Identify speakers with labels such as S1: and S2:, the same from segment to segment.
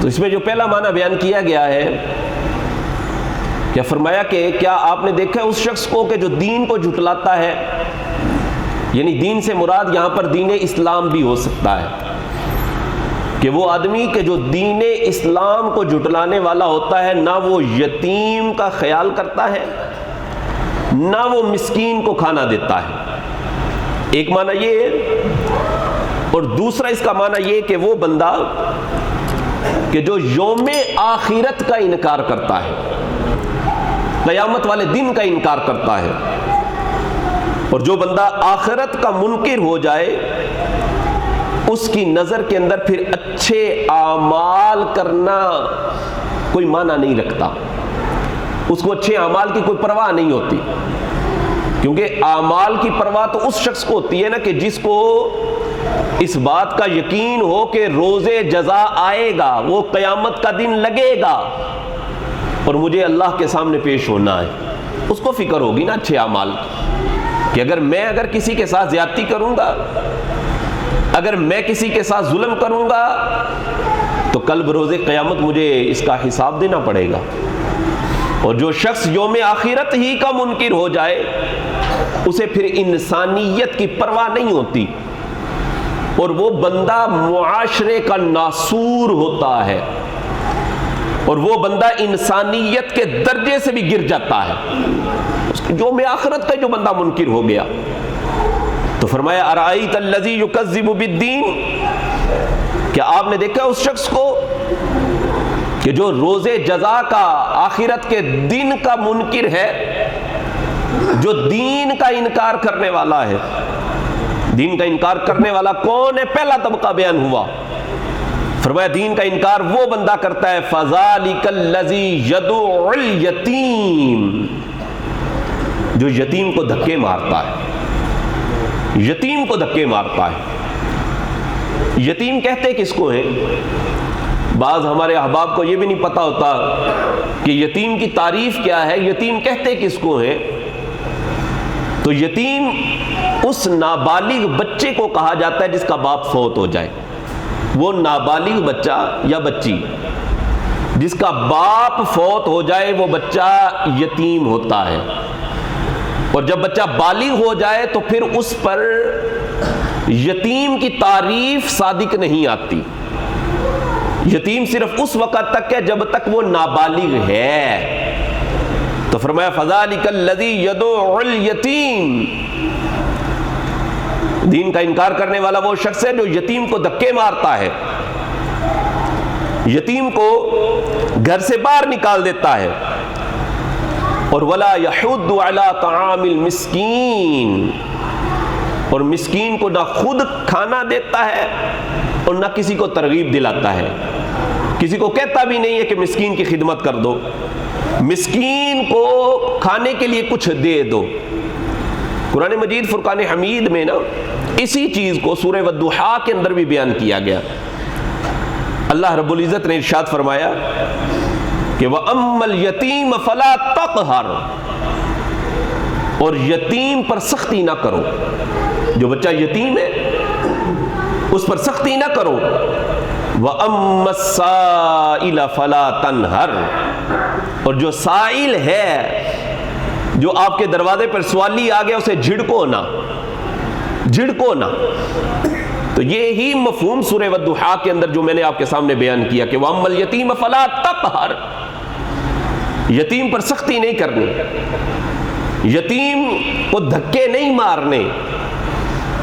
S1: تو اس میں جو پہلا معنی بیان کیا گیا ہے، کیا فرمایا کہ کیا آپ نے دیکھا ہے اس شخص کو کہ جو دین کو جھٹلاتا ہے، یعنی دین سے مراد یہاں پر دین اسلام بھی ہو سکتا ہے، کہ وہ آدمی کہ جو دین اسلام کو جھٹلانے والا ہوتا ہے، نہ وہ یتیم کا خیال کرتا ہے نہ وہ مسکین کو کھانا دیتا ہے، ایک معنی یہ ہے۔ اور دوسرا اس کا معنی یہ کہ وہ بندہ کہ جو یوم آخرت کا انکار کرتا ہے، قیامت والے دن کا انکار کرتا ہے، اور جو بندہ آخرت کا منکر ہو جائے، اس کی نظر کے اندر پھر اچھے اعمال کرنا کوئی معنی نہیں رکھتا، اس کو اچھے اعمال کی کوئی پرواہ نہیں ہوتی، کیونکہ اعمال کی پرواہ تو اس شخص کو ہوتی ہے نا کہ جس کو اس بات کا یقین ہو کہ روز جزا آئے گا، وہ قیامت کا دن لگے گا اور مجھے اللہ کے سامنے پیش ہونا ہے، اس کو فکر ہوگی نا اچھے اعمال کی، کہ اگر کسی کے ساتھ زیادتی کروں گا، اگر میں کسی کے ساتھ ظلم کروں گا تو کل بروز قیامت مجھے اس کا حساب دینا پڑے گا۔ اور جو شخص یوم آخرت ہی کا منکر ہو جائے، اسے پھر انسانیت کی پرواہ نہیں ہوتی، اور وہ بندہ معاشرے کا ناسور ہوتا ہے، اور وہ بندہ انسانیت کے درجے سے بھی گر جاتا ہے، یوم آخرت کا جو بندہ منکر ہو گیا۔ تو فرمایا ارائیت الذی یکذب بالدین، کیا آپ نے دیکھا اس شخص کو کہ جو روز جزا کا، آخرت کے دن کا منکر ہے، جو دین کا انکار کرنے والا ہے۔ دین کا انکار کرنے والا کون ہے؟ پہلا طبقہ بیان ہوا، فرمایا دین کا انکار وہ بندہ کرتا ہے، فذالک الذی یدعو الیتیم، جو یتیم کو دھکے مارتا ہے، یتیم کو دھکے مارتا ہے۔ یتیم کہتے کس کو ہیں؟ بعض ہمارے احباب کو یہ بھی نہیں پتا ہوتا کہ یتیم کی تعریف کیا ہے، یتیم کہتے کس کو ہیں؟ تو یتیم اس نابالغ بچے کو کہا جاتا ہے جس کا باپ فوت ہو جائے، وہ نابالغ بچہ یا بچی جس کا باپ فوت ہو جائے وہ بچہ یتیم ہوتا ہے، اور جب بچہ بالغ ہو جائے تو پھر اس پر یتیم کی تعریف صادق نہیں آتی۔ یتیم صرف اس وقت تک ہے جب تک وہ نابالغ ہے۔ تو فرمایا فذالک الذی یدعو الیتیم، دین کا انکار کرنے والا وہ شخص ہے جو یتیم کو دھکے مارتا ہے، یتیم کو گھر سے باہر نکال دیتا ہے، اور ولا یحض علی طعام المسکین، اور مسکین کو نہ خود کھانا دیتا ہے اور نہ کسی کو ترغیب دلاتا ہے، کسی کو کہتا بھی نہیں ہے کہ مسکین کی خدمت کر دو، مسکین کو کھانے کے لیے کچھ دے دو۔ قرآن مجید فرقان حمید میں نا اسی چیز کو سورہ والضحیٰ کے اندر بھی بیان کیا گیا۔ اللہ رب العزت نے ارشاد فرمایا کہ وَأَمَّا الْيَتِيمَ فَلَا تَقْهَرْ، اور یتیم پر سختی نہ کرو، جو بچہ یتیم ہے اس پر سختی نہ کرو۔ وَأَمَّا السَّائِلَ فَلَا تَنْهَرْ، اور جو سائل ہے، جو آپ کے دروازے پر سوالی آ گیا، اسے جھڑکو نہ، جھڑکو نہ۔ تو یہی مفہوم سورہ والضحیٰ کے اندر جو میں نے آپ کے سامنے بیان کیا کہ وَأَمَّا الْيَتِيمَ فَلَا تَقْهَرْ، یتیم پر سختی نہیں کرنی، یتیم کو دھکے نہیں مارنے۔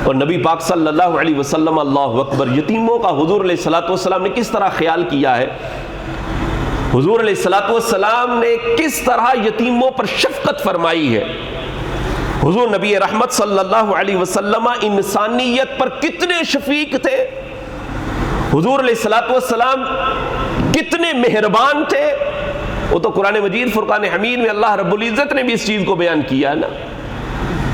S1: اور نبی پاک صلی اللہ علیہ وسلم، اللہ اکبر، یتیموں کا حضور علیہ الصلوۃ والسلام نے کس طرح خیال کیا ہے، حضور علیہ الصلوۃ والسلام نے کس طرح یتیموں پر شفقت فرمائی ہے۔ حضور نبی رحمت صلی اللہ علیہ وسلم انسانیت پر کتنے شفیق تھے، حضور علیہ الصلوۃ والسلام کتنے مہربان تھے۔ وہ تو قرآن مجید فرقان حمید میں اللہ رب العزت نے بھی اس چیز کو بیان کیا ہے نا،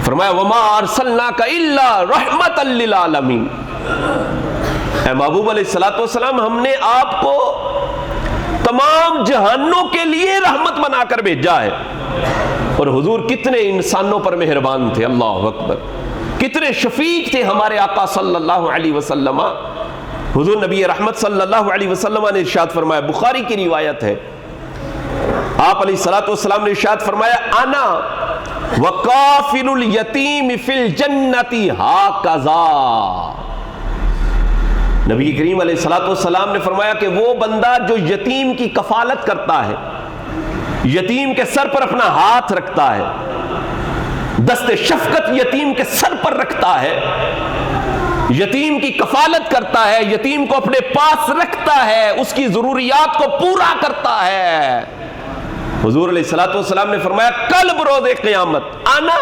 S1: فرمایا وَمَا أَرْسَلْنَاكَ إِلَّا رَحْمَةً لِّلْعَالَمِينَ، اے محبوب علیہ الصلوۃ والسلام، ہم نے آپ کو تمام جہانوں کے لیے رحمت بنا کر بھیجا ہے۔ اور حضور کتنے انسانوں پر مہربان تھے، اللہ اکبر، کتنے شفیق تھے ہمارے آقا صلی اللہ علیہ وسلم۔ حضور نبی رحمت صلی اللہ علیہ وسلم نے ارشاد فرمایا، بخاری کی روایت ہے، آپ علیہ الصلوۃ والسلام نے ارشاد فرمایا، انا وکافل الیتیم فی الجنۃ ہاکذا۔ نبی کریم علیہ الصلوۃ والسلام نے فرمایا کہ وہ بندہ جو یتیم کی کفالت کرتا ہے، یتیم کے سر پر اپنا ہاتھ رکھتا ہے، دست شفقت یتیم کے سر پر رکھتا ہے، یتیم کی کفالت کرتا ہے، یتیم کو اپنے پاس رکھتا ہے، اس کی ضروریات کو پورا کرتا ہے، حضور علیہ الصلوۃ والسلام نے فرمایا کل بروز قیامت انا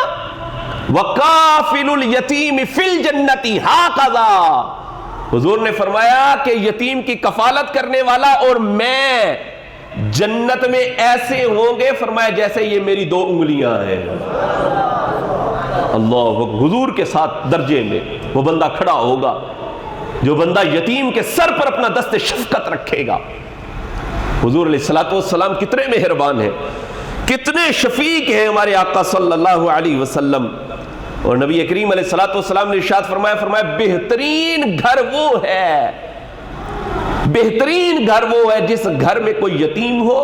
S1: وکافل الیتیم فی الجنۃ ہاکذا، حضور نے فرمایا کہ یتیم کی کفالت کرنے والا اور میں جنت میں ایسے ہوں گے، فرمایا جیسے یہ میری 2 انگلیاں ہیں۔ اللہ، حضور کے ساتھ درجے میں وہ بندہ کھڑا ہوگا جو بندہ یتیم کے سر پر اپنا دست شفقت رکھے گا۔ حضور علیہ الصلوۃ والسلام کتنے مہربان ہیں، کتنے شفیق ہیں ہمارے آقا صلی اللہ علیہ وسلم۔ اور نبی کریم علیہ الصلوۃ والسلام نے ارشاد فرمایا بہترین گھر وہ ہے، بہترین گھر وہ ہے جس گھر میں کوئی یتیم ہو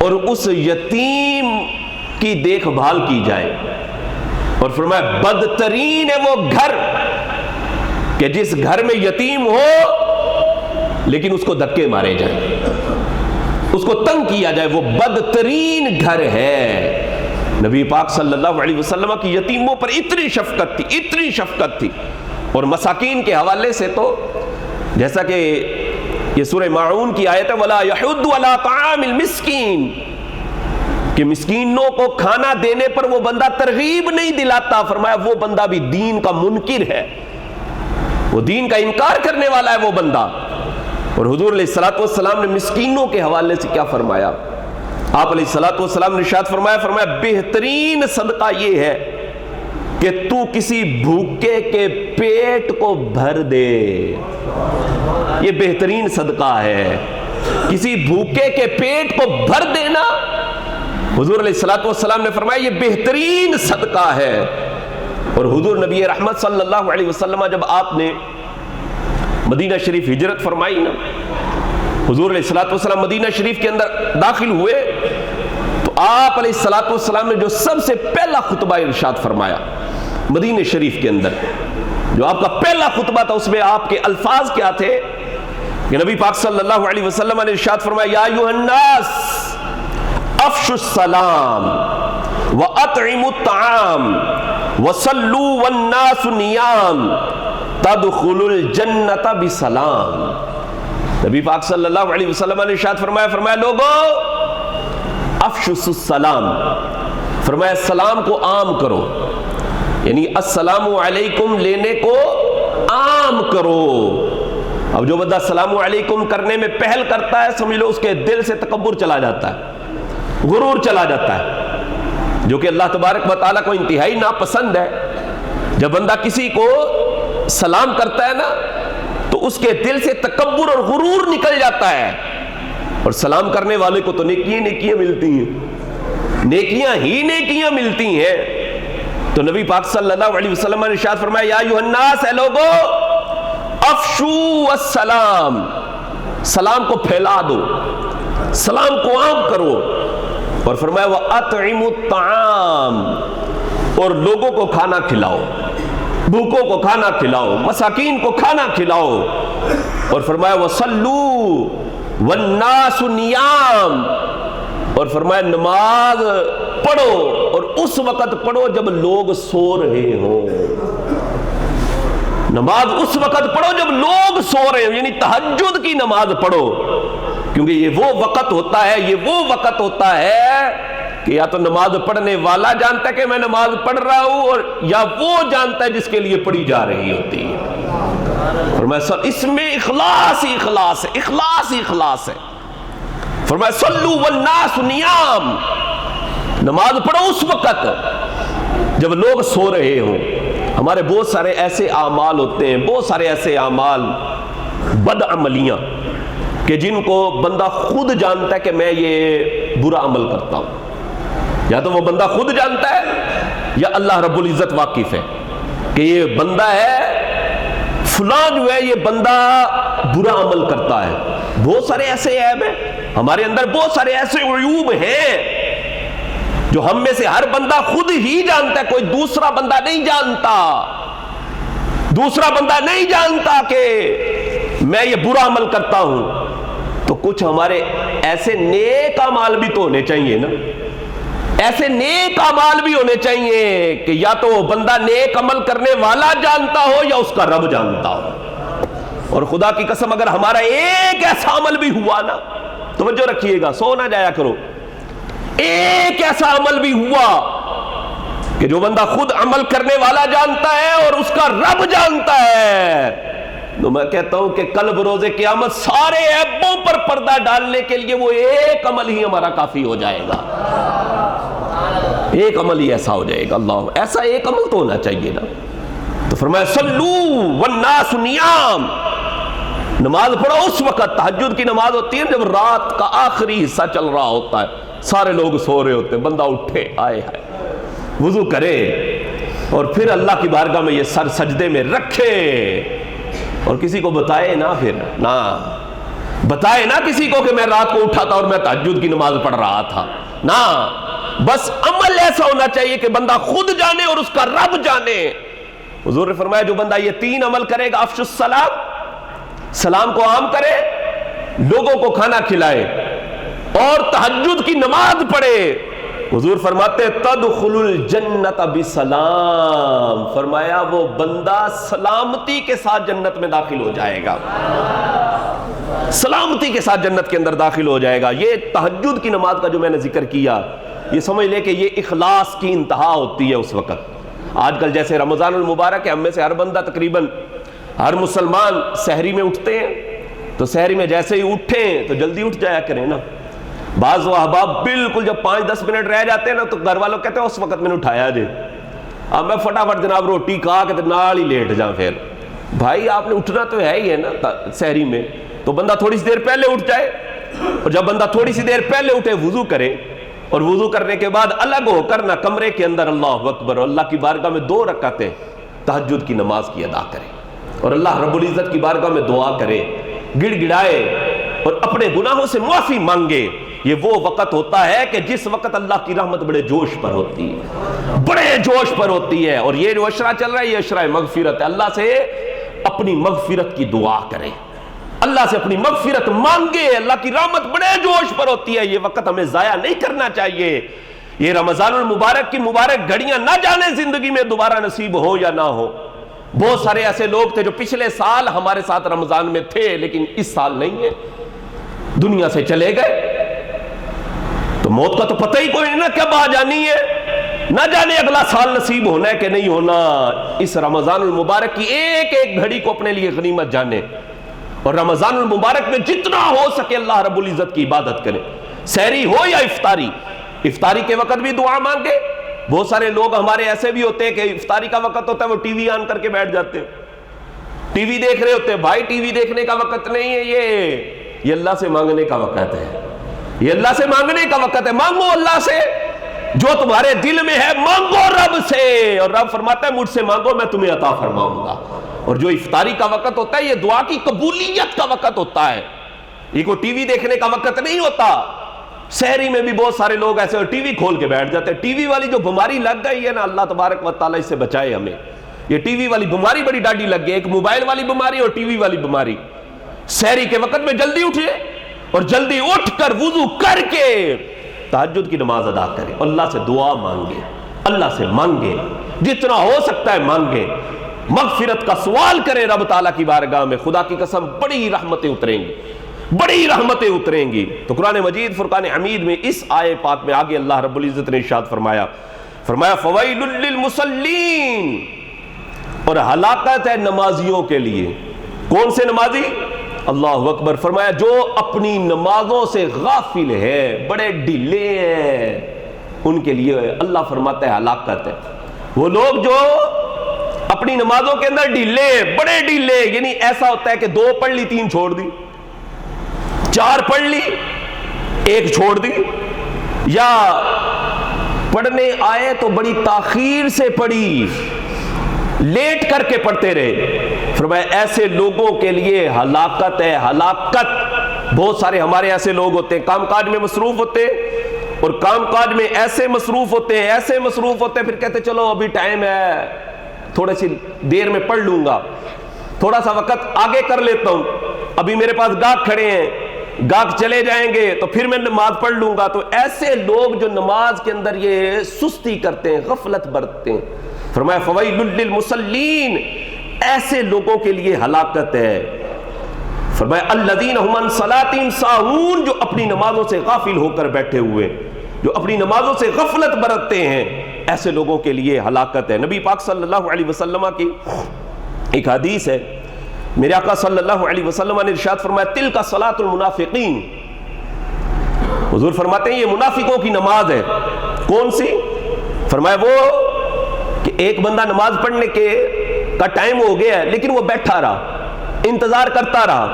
S1: اور اس یتیم کی دیکھ بھال کی جائے، اور فرمایا بدترین ہے وہ گھر کہ جس گھر میں یتیم ہو لیکن اس کو دھکے مارے جائیں، اس کو تنگ کیا جائے، وہ بدترین گھر ہے۔ نبی پاک صلی اللہ علیہ وسلم کی یتیموں پر اتنی شفقت تھی، اتنی شفقت تھی۔ اور مساکین کے حوالے سے تو جیسا کہ یہ سورہ ماعون کی آیت ہے، وَلَا يَحُدُّ عَلَىٰ طَعَامِ الْمِسْكِينِ، کہ مسکینوں کو کھانا دینے پر وہ بندہ ترغیب نہیں دلاتا، فرمایا وہ بندہ بھی دین کا منکر ہے، وہ دین کا انکار کرنے والا ہے وہ بندہ۔ اور حضور علیہ الصلوۃ والسلام نے مسکینوں کے حوالے سے کیا فرمایا؟ آپ علیہ الصلوۃ والسلام نے ارشاد فرمایا بہترین صدقہ یہ ہے کہ تو کسی بھوکے کے پیٹ کو بھر دے، یہ بہترین صدقہ ہے، کسی بھوکے کے پیٹ کو بھر دینا۔ حضور علیہ الصلوۃ والسلام نے فرمایا یہ بہترین صدقہ ہے۔ اور حضور نبی رحمت صلی اللہ علیہ وسلم جب آپ نے مدینہ شریف ہجرت فرمائی نا، حضور علیہ الصلوۃ والسلام مدینہ شریف کے اندر داخل ہوئے تو آپ علیہ الصلوۃ والسلام نے جو سب سے پہلا خطبہ ارشاد فرمایا مدینہ شریف کے اندر، جو آپ کا پہلا خطبہ تھا، اس میں آپ کے الفاظ کیا تھے کہ نبی پاک صلی اللہ علیہ وسلم نے ارشاد فرمایا یا ایھا الناس افشوا السلام واطعموا الطعام وصلوا والناس نیام تدخلوا الجنۃ بسلام۔ نبی پاک صلی اللہ علیہ وسلم نے ارشاد فرمایا لوگو افشوا السلام، فرمایا سلام کو عام کرو، یعنی السلام علیکم لینے کو عام کرو۔ اب جو بندہ السلام علیکم کرنے میں پہل کرتا ہے، سمجھ لو اس کے دل سے تکبر چلا جاتا ہے، غرور چلا جاتا ہے، جو کہ اللہ تبارک و تعالیٰ کو انتہائی ناپسند ہے۔ جب بندہ کسی کو سلام کرتا ہے نا تو اس کے دل سے تکبر اور غرور نکل جاتا ہے، اور سلام کرنے والے کو تو نیکیاں ملتی ہیں، نیکیاں ہی نیکیاں ملتی ہیں۔ تو نبی پاک صلی اللہ علیہ وسلم نے ارشاد فرمایا یا ایھا الناس، اے لوگو افشوا السلام، سلام کو پھیلا دو، سلام کو عام کرو، اور فرمایا وَأَطْعِمُوا الطَّعَامَ، اور لوگوں کو کھانا کھلاؤ، بھوکوں کو کھانا کھلاؤ، مساکین کو کھانا کھلاؤ، اور فرمایا وَصَلُّوا وَالنَّاسُ نِيَامٌ، اور فرمایا نماز پڑھو اور اس وقت پڑھو جب لوگ سو رہے ہوں، نماز اس وقت پڑھو جب لوگ سو رہے ہوں، یعنی تہجد کی نماز پڑھو، کیونکہ یہ وہ وقت ہوتا ہے، یہ وہ وقت ہوتا ہے کہ یا تو نماز پڑھنے والا جانتا ہے کہ میں نماز پڑھ رہا ہوں، اور یا وہ جانتا ہے جس کے لیے پڑھی جا رہی ہوتی ہے۔ فرمایا سر اس میں اخلاص ہی اخلاص ہے، اخلاص ہی اخلاص ہے۔ فرمایا صلو والناس نیام، نماز پڑھو اس وقت جب لوگ سو رہے ہوں۔ ہمارے بہت سارے ایسے اعمال ہوتے ہیں، بہت سارے ایسے اعمال، بد عملیاں کہ جن کو بندہ خود جانتا ہے کہ میں یہ برا عمل کرتا ہوں، یا تو وہ بندہ خود جانتا ہے یا اللہ رب العزت واقف ہے کہ یہ بندہ ہے فلاں جو ہے یہ بندہ برا عمل کرتا ہے. بہت سارے ایسے عیب ہیں ہمارے اندر, بہت سارے ایسے عیوب ہیں جو ہم میں سے ہر بندہ خود ہی جانتا ہے, کوئی دوسرا بندہ نہیں جانتا. دوسرا بندہ نہیں جانتا کہ میں یہ برا عمل کرتا ہوں. تو کچھ ہمارے ایسے نیک اعمال بھی تو ہونے چاہیے نا, ایسے نیک اعمال بھی ہونے چاہیے کہ یا تو وہ بندہ نیک عمل کرنے والا جانتا ہو یا اس کا رب جانتا ہو. اور خدا کی قسم اگر ہمارا ایک ایسا عمل بھی ہوا نا, توجہ رکھیے گا, سو نہ جایا کرو, ایک ایسا عمل بھی ہوا کہ جو بندہ خود عمل کرنے والا جانتا ہے اور اس کا رب جانتا ہے, تو میں کہتا ہوں کہ کل بروز قیامت سارے عیبوں پر پردہ ڈالنے کے لیے وہ ایک عمل ہی ہمارا کافی ہو جائے گا. ایک عمل ہی ایسا ہو جائے گا. اللہ, ایسا ایک عمل تو ہونا چاہیے نا. تو فرمایا صلو والناس نیام, نماز پڑھو اس وقت. تہجد کی نماز ہوتی ہے جب رات کا آخری حصہ چل رہا ہوتا ہے, سارے لوگ سو رہے ہوتے ہیں, بندہ اٹھے, آئے ہائے, وضو کرے اور پھر اللہ کی بارگاہ میں یہ سر سجدے میں رکھے اور کسی کو بتائے نا, پھر نہ بتائے نا کسی کو کہ میں رات کو اٹھا تھا اور میں تہجد کی نماز پڑھ رہا تھا, نہ. بس عمل ایسا ہونا چاہیے کہ بندہ خود جانے اور اس کا رب جانے. حضور نے فرمایا جو بندہ یہ 3 عمل کرے گا, افشوا السلام, سلام کو عام کرے, لوگوں کو کھانا کھلائے اور تہجد کی نماز پڑھے, حضور فرماتے تدخل الجنت بسلام, فرمایا وہ بندہ سلامتی کے ساتھ جنت میں داخل ہو جائے گا, سلامتی کے ساتھ جنت کے اندر داخل ہو جائے گا. یہ تہجد کی نماز کا جو میں نے ذکر کیا, یہ سمجھ لے کہ یہ اخلاص کی انتہا ہوتی ہے اس وقت. آج کل جیسے رمضان المبارک ہے, ہم میں سے ہر بندہ تقریباً ہر مسلمان سحری میں اٹھتے ہیں, تو سحری میں جیسے ہی اٹھیں تو جلدی اٹھ جایا کریں نا. بعض احباب بالکل جب 5-10 منٹ رہ جاتے ہیں نا تو گھر والوں کہتے ہیں اس وقت میں نے اٹھایا جی, اب میں فٹافٹ جناب روٹی کھا کے نال ہی لیٹ جاؤں. پھر بھائی آپ نے اٹھنا تو ہے ہی ہے نا سحری میں, تو بندہ تھوڑی سی دیر پہلے اٹھ جائے, اور جب بندہ تھوڑی سی دیر پہلے اٹھے وضو کرے, اور وضو کرنے کے بعد الگ ہو کر نہ کمرے کے اندر اللہ اکبر اور اللہ کی بارگاہ میں 2 رکعتیں تہجد کی نماز کی ادا کرے, اور اللہ رب العزت کی بارگاہ میں دعا کرے, گڑ گڑائے اور اپنے گناہوں سے معافی مانگے. یہ وہ وقت ہوتا ہے کہ جس وقت اللہ کی رحمت بڑے جوش پر ہوتی ہے, بڑے جوش پر ہوتی ہے. اور یہ جو عشرہ چل رہا ہے یہ عشرہ مغفرت ہے. اللہ سے اپنی مغفرت کی دعا کرے, اللہ سے اپنی مغفرت مانگے, اللہ کی رحمت بڑے جوش پر ہوتی ہے. یہ وقت ہمیں ضائع نہیں کرنا چاہیے. یہ رمضان المبارک کی مبارک گھڑیاں نہ جانے زندگی میں دوبارہ نصیب ہو یا نہ ہو. بہت سارے ایسے لوگ تھے جو پچھلے سال ہمارے ساتھ رمضان میں تھے لیکن اس سال نہیں ہے, دنیا سے چلے گئے. تو موت کا تو پتہ ہی کوئی نہیں نا کب آ جانی ہے, نہ جانے اگلا سال نصیب ہونا ہے کہ نہیں ہونا. اس رمضان المبارک کی ایک ایک گھڑی کو اپنے لیے غنیمت جانے, اور رمضان المبارک میں جتنا ہو سکے اللہ رب العزت کی عبادت کرے, سحری ہو یا افطاری. افطاری کے وقت بھی دعا مانگے. بہت سارے لوگ ہمارے ایسے بھی ہوتے ہیں کہ افطاری کا وقت ہوتا ہے وہ ٹی وی آن کر کے بیٹھ جاتے ہیں, ٹی وی دیکھ رہے ہوتے ہیں. بھائی ٹی وی دیکھنے کا وقت نہیں ہے, یہ اللہ سے مانگنے کا وقت ہے, یہ اللہ سے مانگنے کا وقت ہے. مانگو اللہ سے جو تمہارے دل میں ہے, مانگو رب سے, اور رب فرماتا ہے مجھ سے مانگو میں تمہیں عطا فرماؤں گا. اور جو افطاری کا وقت ہوتا ہے یہ دعا کی قبولیت کا وقت ہوتا ہے, یہ کوئی ٹی وی دیکھنے کا وقت نہیں ہوتا. سحری میں بھی بہت سارے لوگ ایسے ٹی وی کھول کے بیٹھ جاتے ہیں. ٹی وی والی جو بیماری لگ گئی ہے نا, اللہ تبارک و تعالیٰ اس سے بچائے ہمیں. یہ ٹی وی والی بیماری بڑی ڈاڈی لگ گئی, ایک موبائل والی بیماری اور ٹی وی والی بیماری. سحری کے وقت میں جلدی اٹھے اور جلدی اٹھ کر وضو کر کے تہجد کی نماز ادا کرے, اللہ سے دعا مانگے, اللہ سے مانگے, جتنا ہو سکتا ہے مانگے, مغفرت کا سوال کرے رب تعالیٰ کی بارگاہ میں. خدا کی قسم بڑی رحمتیں اتریں گی, بڑی رحمتیں اتریں گی. تو قرآن مجید فرقان حمید میں اس آیے پاک میں آگے اللہ رب العزت نے ارشاد فرمایا فویل للمصلین, اور ہلاکت ہے نمازیوں کے لیے. کون سے نمازی؟ اللہ اکبر. فرمایا جو اپنی نمازوں سے غافل ہے, بڑے ڈھیلے ہیں, ان کے لیے اللہ فرماتا ہے ہلاکت ہے. وہ لوگ جو اپنی نمازوں کے اندر ڈھیلے, بڑے ڈھیلے, یعنی ایسا ہوتا ہے کہ 2 پڑھ لی 3 چھوڑ دی, 4 پڑھ لی 1 چھوڑ دی, یا پڑھنے آئے تو بڑی تاخیر سے پڑھی, لیٹ کر کے پڑھتے رہے. فرمایا ایسے لوگوں کے لیے ہلاکت ہے, ہلاکت. بہت سارے ہمارے ایسے لوگ ہوتے ہیں, کام کاج میں مصروف ہوتے ہیں, اور کام کاج میں ایسے مصروف ہوتے ہیں, ایسے مصروف ہوتے ہیں, پھر کہتے چلو ابھی ٹائم ہے, تھوڑی سی دیر میں پڑھ لوں گا, تھوڑا سا وقت آگے کر لیتا ہوں, ابھی میرے پاس گاہک کھڑے ہیں, گاہک چلے جائیں گے تو پھر میں نماز پڑھ لوں گا. تو ایسے لوگ جو نماز کے اندر یہ سستی کرتے ہیں, غفلت برتتے ہیں, فرمایا فویل للمصلین, ایسے لوگوں کے لیے ہلاکت ہے. فرمایا الذین هم عن صلاتهم ساہون, جو اپنی نمازوں سے غافل ہو کر بیٹھے ہوئے, جو اپنی نمازوں سے غفلت برتتے ہیں, ایسے لوگوں کے لیے ہلاکت ہے. نبی پاک صلی اللہ علیہ وسلم کی ایک حدیث ہے, میرے آقا صلی اللہ علیہ وسلم نے ارشاد فرمایا تلک صلاۃ المنافقین. حضور فرماتے ہیں یہ منافقوں کی نماز ہے. کون سی؟ فرمایا وہ کہ ایک بندہ نماز پڑھنے کا ٹائم ہو گیا ہے لیکن وہ بیٹھا رہا, انتظار کرتا رہا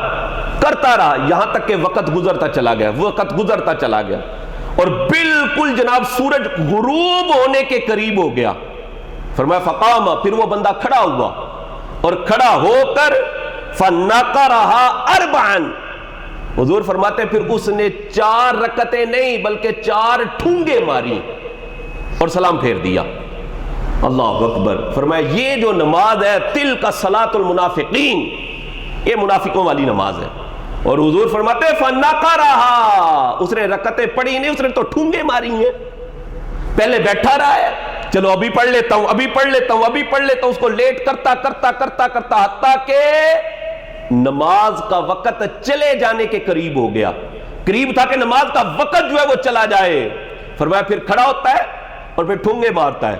S1: یہاں تک کہ وقت گزرتا چلا گیا, اور بالکل جناب سورج غروب ہونے کے قریب ہو گیا. فرمایا فقام, پھر وہ بندہ کھڑا ہوا, اور کھڑا ہو کر فنقرها اربعا, حضور فرماتے ہیں پھر اس نے 4 رکعتیں نہیں بلکہ 4 ٹھونگے ماری اور سلام پھیر دیا. اللہ اکبر. فرمایا یہ جو نماز ہے تلک صلاۃ المنافقین, یہ منافقوں والی نماز ہے. اور حضور فرماتے ہیں فنقرها, اس نے رکعتیں پڑھی نہیں, اس نے تو ٹھونگے ماری ہیں. پہلے بیٹھا رہا ہے, چلو ابھی پڑھ لیتا ہوں, اس کو لیٹ کرتا حتیٰ کہ نماز کا وقت چلے جانے کے قریب ہو گیا, قریب تھا کہ نماز کا وقت جو ہے وہ چلا جائے. فرمایا پھر کھڑا ہوتا ہے اور پھر ٹھونگے مارتا ہے.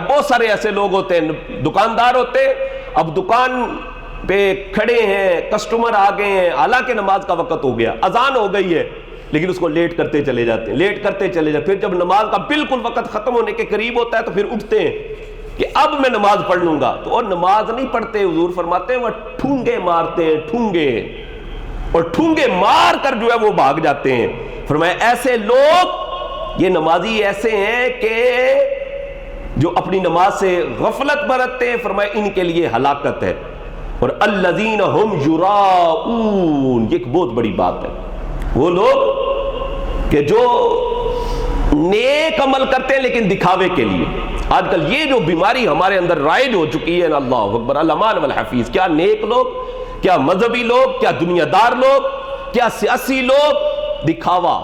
S1: بہت سارے ایسے لوگ ہوتے ہیں, دکاندار ہوتے ہیں, اب دکان پہ کھڑے ہیں, کسٹمر آ گئے ہیں, حالانکہ نماز کا وقت ہو گیا, اذان ہو گئی ہے, لیکن اس کو لیٹ کرتے چلے جاتے ہیں. پھر جب نماز کا بالکل وقت ختم ہونے کے قریب ہوتا ہے تو پھر اٹھتے ہیں کہ اب میں نماز پڑھ لوں گا, تو اور نماز نہیں پڑھتے. حضور فرماتے ہیں وہ ٹھونگے مارتے ہیں, اور ٹھونگے مار کر جو ہے وہ بھاگ جاتے ہیں. فرمایا ایسے لوگ, یہ نمازی ایسے ہیں کہ جو اپنی نماز سے غفلت برتتے ہیں, فرمایا ان کے لیے ہلاکت ہے. اور الذین هم یراؤون, یہ ایک بہت بڑی بات ہے, وہ لوگ کہ جو نیک عمل کرتے ہیں لیکن دکھاوے کے لیے. آج کل یہ جو بیماری ہمارے اندر رائج ہو چکی ہے, اللہ اکبر, الامان والحفیظ, کیا نیک لوگ, کیا مذہبی لوگ, کیا دنیا دار لوگ, کیا سیاسی لوگ, دکھاوا.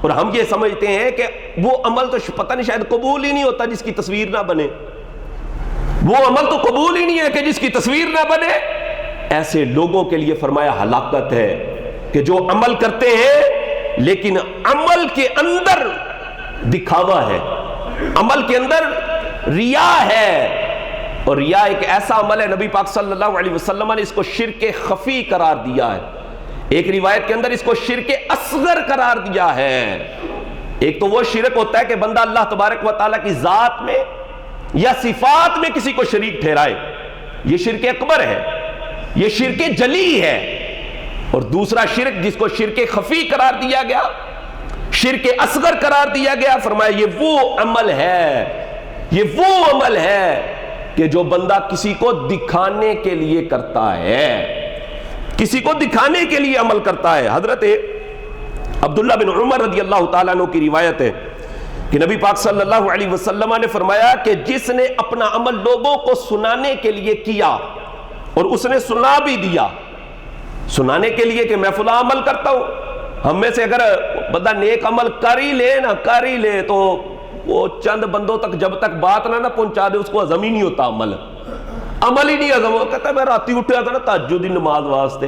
S1: اور ہم یہ سمجھتے ہیں کہ وہ عمل تو پتہ نہیں شاید قبول ہی نہیں ہوتا جس کی تصویر نہ بنے, وہ عمل تو قبول ہی نہیں ہے کہ جس کی تصویر نہ بنے. ایسے لوگوں کے لیے فرمایا ہلاکت ہے کہ جو عمل کرتے ہیں لیکن عمل کے اندر دکھاوا ہے, عمل کے اندر ریا ہے. اور ریا ایک ایسا عمل ہے, نبی پاک صلی اللہ علیہ وسلم نے اس کو شرک خفی قرار دیا ہے. ایک روایت کے اندر اس کو شرک اصغر قرار دیا ہے. ایک تو وہ شرک ہوتا ہے کہ بندہ اللہ تبارک و تعالیٰ کی ذات میں یا صفات میں کسی کو شریک ٹھہرائے, یہ شرک اکبر ہے, یہ شرک جلی ہے. اور دوسرا شرک جس کو شرک خفی قرار دیا گیا, شرک اصغر قرار دیا گیا, فرمایا یہ وہ عمل ہے کہ جو بندہ کسی کو دکھانے کے لیے کرتا ہے, کسی کو دکھانے کے لیے عمل کرتا ہے. حضرت عبداللہ بن عمر رضی اللہ تعالیٰ عنہ کی روایت ہے کہ نبی پاک صلی اللہ علیہ وسلم نے فرمایا کہ جس نے اپنا عمل لوگوں کو سنانے کے لیے کیا اور اس نے سنا بھی دیا, سنانے کے لیے کہ میں فلاں عمل کرتا ہوں. ہم میں سے اگر بندہ نیک عمل کر ہی لے تو وہ چند بندوں تک جب تک بات نہ پہنچا دے اس کو ہضم ہی نہیں ہوتا, عمل ہی نہیں ہضم ہوتا. کہتا ہے میں راتی اٹھا تھا نا تہجد دی نماز واسطے,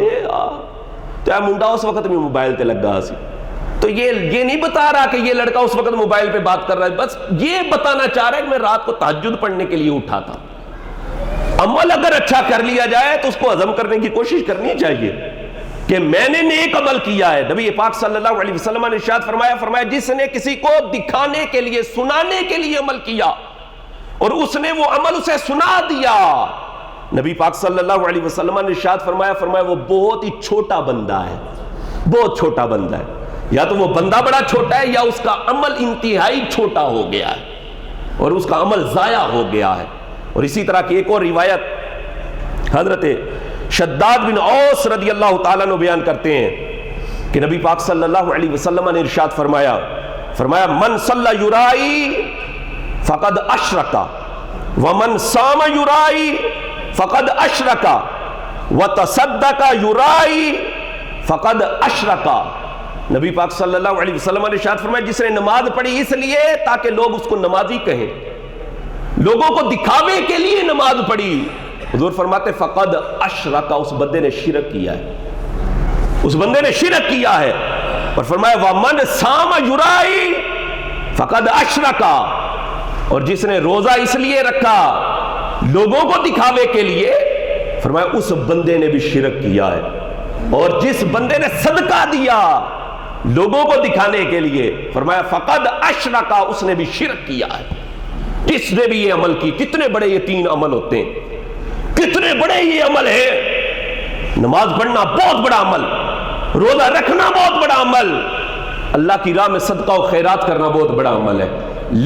S1: چاہے منڈا اس وقت میں موبائل تے لگا سی, تو یہ نہیں بتا رہا کہ یہ لڑکا اس وقت موبائل پہ بات کر رہا ہے, بس یہ بتانا چاہ رہا ہے کہ میں رات کو تہجد پڑھنے کے لیے اٹھا تھا. عمل اگر اچھا کر لیا جائے تو اس کو ہضم کرنے کی کوشش کرنی چاہیے کہ میں نے نیک عمل کیا ہے. نبی پاک صلی اللہ علیہ وسلم نے ارشاد فرمایا جس نے کسی کو دکھانے کے لیے, سنانے کے لیے عمل کیا اور اس نے وہ عمل اسے سنا دیا, نبی پاک صلی اللہ علیہ وسلم نے ارشاد فرمایا وہ بہت ہی چھوٹا بندہ ہے, بہت چھوٹا بندہ ہے. یا تو وہ بندہ بڑا چھوٹا ہے یا اس کا عمل انتہائی چھوٹا ہو گیا ہے اور اس کا عمل ضائع ہو گیا ہے. اور اسی طرح کی ایک اور روایت حضرت شداد بن اوس رضی اللہ تعالیٰ عنہ بیان کرتے ہیں کہ نبی پاک صلی اللہ علیہ وسلم نے ارشاد فرمایا من صلی یرائی فقد اشرک ومن صام یرائی فقد اشرک وتصدق یرائی فقد اشرک. نبی پاک صلی اللہ علیہ وسلم نے ارشاد فرمایا جس نے نماز پڑھی اس لیے تاکہ لوگ اس کو نمازی کہیں، لوگوں کو دکھاوے کے لیے نماز پڑھی، حضور فرماتے فقد اشرک، اس بندے نے شرک کیا ہے، اس بندے نے شرک کیا ہے. اور فرمایا ومن صام یرائی فقد اشرک، اور جس نے روزہ اس لیے رکھا لوگوں کو دکھاوے کے لیے، فرمایا اس بندے نے بھی شرک کیا ہے. اور جس بندے نے صدقہ دیا لوگوں کو دکھانے کے لیے، فرمایا فقد اشرک، اس نے بھی شرک کیا ہے. کس نے بھی یہ عمل کی؟ کتنے بڑے یہ 3 عمل ہوتے ہیں، کتنے بڑے یہ عمل ہے. نماز پڑھنا بہت بڑا عمل، روزہ رکھنا بہت بڑا عمل، اللہ کی راہ میں صدقہ و خیرات کرنا بہت بڑا عمل ہے.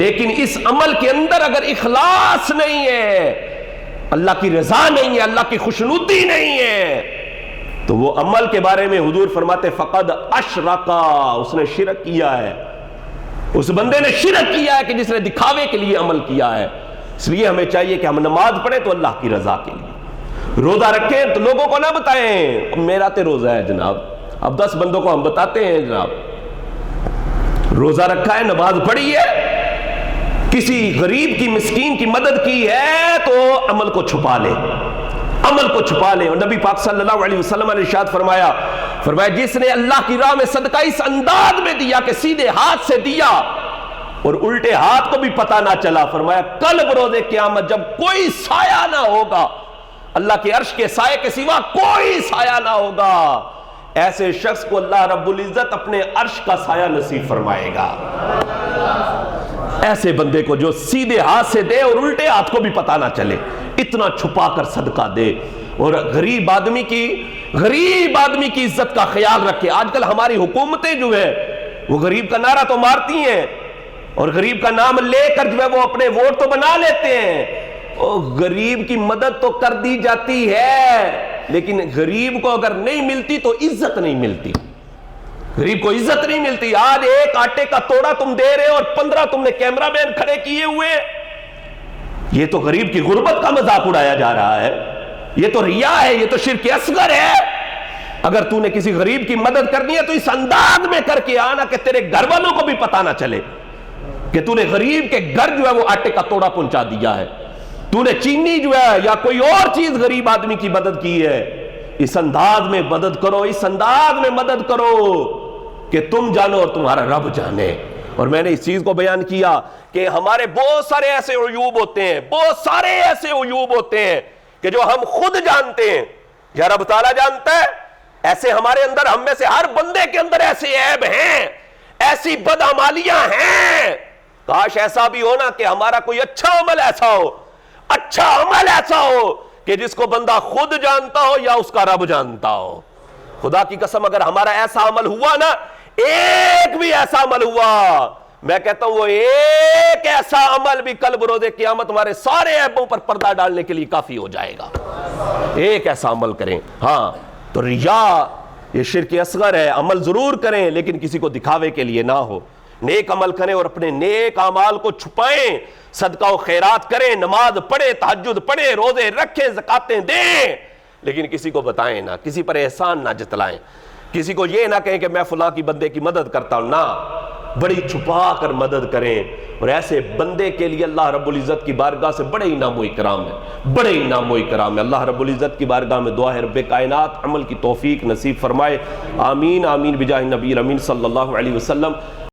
S1: لیکن اس عمل کے اندر اگر اخلاص نہیں ہے، اللہ کی رضا نہیں ہے، اللہ کی خوشنودی نہیں ہے، تو وہ عمل کے بارے میں حضور فرماتے فقد اشرکا، اس نے شرک کیا ہے، اس بندے نے شرک کیا ہے کہ جس نے دکھاوے کے لیے عمل کیا ہے. اس لیے ہمیں چاہیے کہ ہم نماز پڑھیں تو اللہ کی رضا کے لیے، روزہ رکھیں تو لوگوں کو نہ بتائیں میرا تے روزہ ہے جناب، اب 10 بندوں کو ہم بتاتے ہیں جناب روزہ رکھا ہے، نماز پڑھی ہے، کسی غریب کی مسکین کی مدد کی ہے تو عمل کو چھپا لے، عمل کو چھپا لے. اور نبی پاک صلی اللہ علیہ وسلم نے ارشاد فرمایا جس نے اللہ کی راہ میں صدقہ اس انداز میں دیا کہ سیدھے ہاتھ سے دیا اور الٹے ہاتھ کو بھی پتہ نہ چلا، فرمایا کل بروز قیامت جب کوئی سایہ نہ ہوگا، اللہ کے عرش کے سائے کے سوا کوئی سایہ نہ ہوگا، ایسے شخص کو اللہ رب العزت اپنے عرش کا سایہ نصیب فرمائے گا. ایسے بندے کو جو سیدھے ہاتھ سے دے اور الٹے ہاتھ کو بھی پتہ نہ چلے، اتنا چھپا کر صدقہ دے، اور غریب آدمی کی عزت کا خیال رکھے. آج کل ہماری حکومتیں جو ہے وہ غریب کا نعرہ تو مارتی ہیں اور غریب کا نام لے کر جو ہے وہ اپنے ووٹ تو بنا لیتے ہیں، اور غریب کی مدد تو کر دی جاتی ہے، لیکن غریب کو اگر نہیں ملتی تو عزت نہیں ملتی، غریب کو عزت نہیں ملتی. آج ایک آٹے کا توڑا تم دے رہے اور 15 تم نے کیمرہ مین کھڑے کیے ہوئے، یہ تو غریب کی غربت کا مذاق اڑایا جا رہا ہے، یہ تو ریا ہے، یہ تو شرک اصغر ہے. اگر تو نے کسی غریب کی مدد کرنی ہے تو اس انداز میں کر کے آنا کہ تیرے گھر والوں کو بھی پتہ نہ چلے کہ تو نے غریب کے گھر جو ہے وہ آٹے کا توڑا پہنچا دیا ہے، تو نے چینی جو ہے یا کوئی اور چیز غریب آدمی کی مدد کی ہے. اس انداز میں مدد کرو، اس انداز میں مدد کرو کہ تم جانو اور تمہارا رب جانے. اور میں نے اس چیز کو بیان کیا کہ ہمارے بہت سارے ایسے عیوب ہوتے ہیں، بہت سارے ایسے عیوب ہوتے ہیں کہ جو ہم خود جانتے ہیں یا رب تعالیٰ جانتا ہے. ایسے ہمارے اندر، ہم میں سے ہر بندے کے اندر ایسے عیب ہیں، ایسی بدعمالیاں ہیں. کاش ایسا بھی ہو نا کہ ہمارا کوئی اچھا عمل ایسا ہو، اچھا عمل ایسا ہو کہ جس کو بندہ خود جانتا ہو یا اس کا رب جانتا ہو. خدا کی قسم اگر ہمارا ایسا عمل ہوا نا، ایک بھی ایسا عمل ہوا، میں کہتا ہوں وہ ایک ایسا عمل بھی کل بروز قیامت ہمارے سارے عیبوں پر پردہ ڈالنے کے لیے کافی ہو جائے گا. ایک ایسا عمل کریں. ہاں تو ریا یہ شرک اصغر ہے، عمل ضرور کریں لیکن کسی کو دکھاوے کے لیے نہ ہو. نیک عمل کریں اور اپنے نیک اعمال کو چھپائیں، صدقہ و خیرات کریں، نماز پڑھیں، تہجد پڑھیں، روزے رکھیں، زکاتیں دیں، لیکن کسی کو بتائیں نہ، کسی پر احسان نہ جتلائیں، کسی کو یہ نہ کہیں کہ میں فلاں کی بندے کی مدد کرتا ہوں. نہ، بڑی چھپا کر مدد کریں. اور ایسے بندے کے لیے اللہ رب العزت کی بارگاہ سے بڑے انعام و اکرام ہے، بڑے انعام و اکرام ہے. اللہ رب العزت کی بارگاہ میں دعا ہے رب کائنات عمل کی توفیق نصیب فرمائے. آمین آمین بجاہ نبی امین صلی اللہ علیہ وسلم.